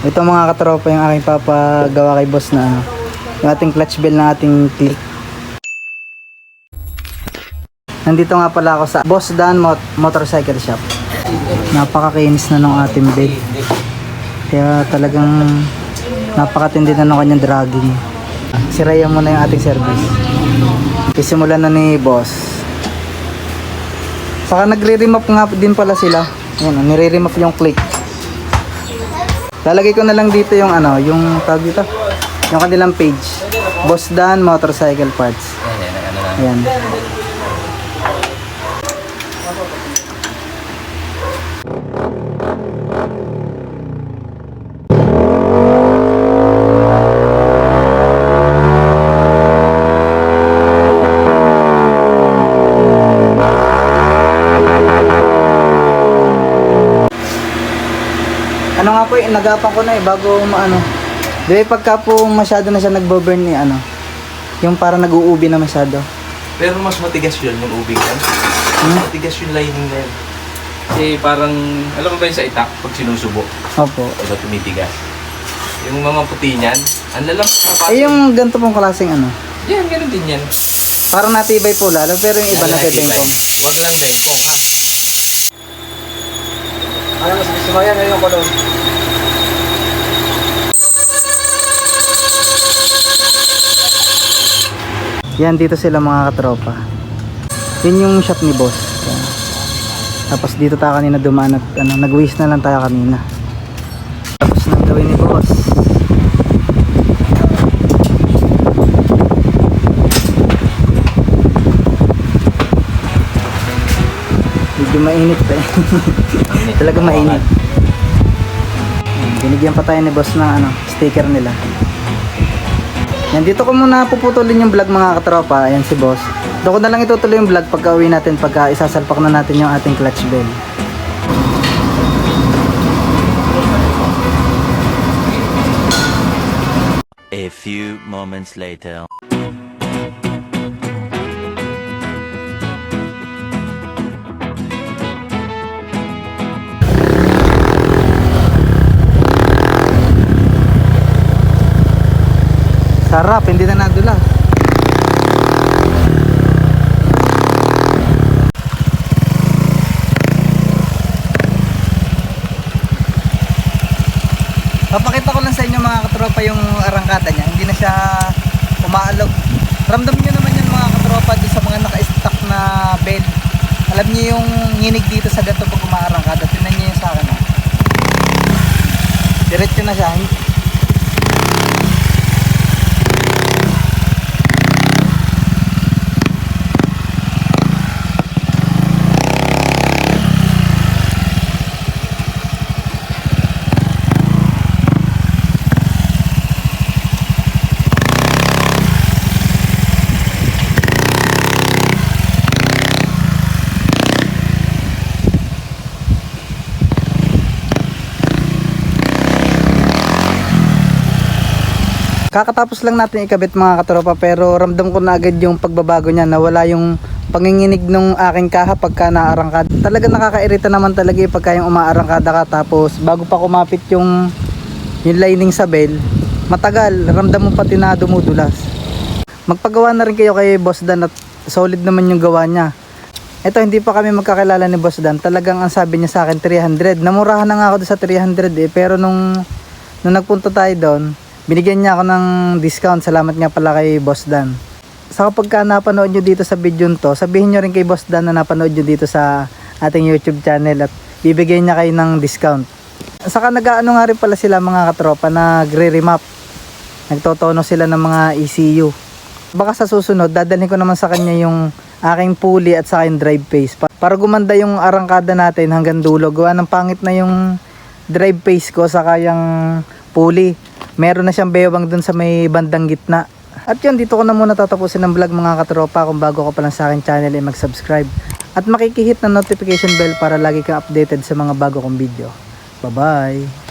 Ito mga katropa yung aking papagawa kay boss na ano, yung ating clutch bell na ating click. Nandito nga pala ako sa Boss Dan Motorcycle Shop. Napakakinis na ng ating bell. Kaya talagang napakatindi na ng kanyang dragging. Sirayan mo na yung ating service. Isimulan na ni boss. Saka nagre-remap nga din pala sila. Ayan, nire-remap yung click. Lalagay ko na lang dito yung ano, yung tag dito, yung kanilang page. Boss Dan Motorcycle Parts. Ayan. Ano nga po, nagapan ko na bago maano. Di ba pagka po masyado na siya nagbo-burn ni ano, yung para nag-uubi na masyado. Pero mas matigas yun, yung ubing yan. Matigas yung lining na yun. Kasi parang, alam mo ba yun sa itak, pag sinusubo? Opo. Diba tumitigas? Yung mga puti niyan, ang lalampas na pati. Yung ganito pong klaseng ano. Yan, ganun din yan. Parang natibay po lalo, pero yung iba na bebengkong. Huwag lang bengkong, ha? Ano mas gusto mo yan, ano yung kulong? Yan, dito sila mga katropa. Yun yung shop ni boss. Yan. Tapos dito tayo kanina dumaan at ano, nag-waste na lang tayo kanina. Tapos nang gawin ni boss. Medyo mainit pa eh. Talaga mainit. Binigyan pa tayo ni boss ng ano, sticker nila. Yan, dito ko muna puputulin yung vlog mga katropa. Ayan si boss. Dito ko na lang itutuloy yung vlog pagka uwi natin, pagka isasalpak na natin yung ating clutch bell. A few moments later. Sarap, hindi na nadula. Papakita ko lang sa inyo mga katropa yung arangkada niya. Hindi na siya umaalog. Ramdam nyo naman yun mga katropa doon sa mga naka-stock na bell. Alam niyo yung nginig dito sa ganito pag umaarangkada. Tingnan niyo yung sa akin. Diretso na siya. Kakatapos lang natin ikabit mga katropa, pero ramdam ko na agad yung pagbabago niya. Nawala yung panginginig ng aking kaha pagka naarangkada. Talaga nakakairita naman talaga pagka yung umaarangkada ka tapos bago pa kumapit yung lining sa bell, matagal, ramdam mo pati na dumudulas. Magpagawa na rin kayo kay Boss Dan at solid naman yung gawa niya. Ito, hindi pa kami magkakilala ni Boss Dan. Talagang ang sabi niya sa akin 300. Namurahan na nga ako doon sa 300 pero nung nagpunta tayo doon, binigyan niya ako ng discount. Salamat nga pala kay Boss Dan. Saka pagka napanood nyo dito sa video to, sabihin nyo rin kay Boss Dan na napanood nyo dito sa ating YouTube channel at bibigyan niya kayo ng discount. Saka nag-ano nga rin pala sila mga katropa, nagre-remap. Nagtotono sila ng mga ECU. Baka sa susunod, dadalhin ko naman sa kanya yung aking pulley at sa aking drive face. Para gumanda yung arangkada natin hanggang dulo. Gawa ng pangit na yung drive face ko sa kayang pulley. Meron na siyang bewang dun sa may bandang gitna. At yun, dito ko na muna tatapusin ng vlog mga katropa. Kung bago ka pa lang sa akin channel, ay mag-subscribe. At makikihit ng notification bell para lagi kang updated sa mga bago kong video. Bye-bye!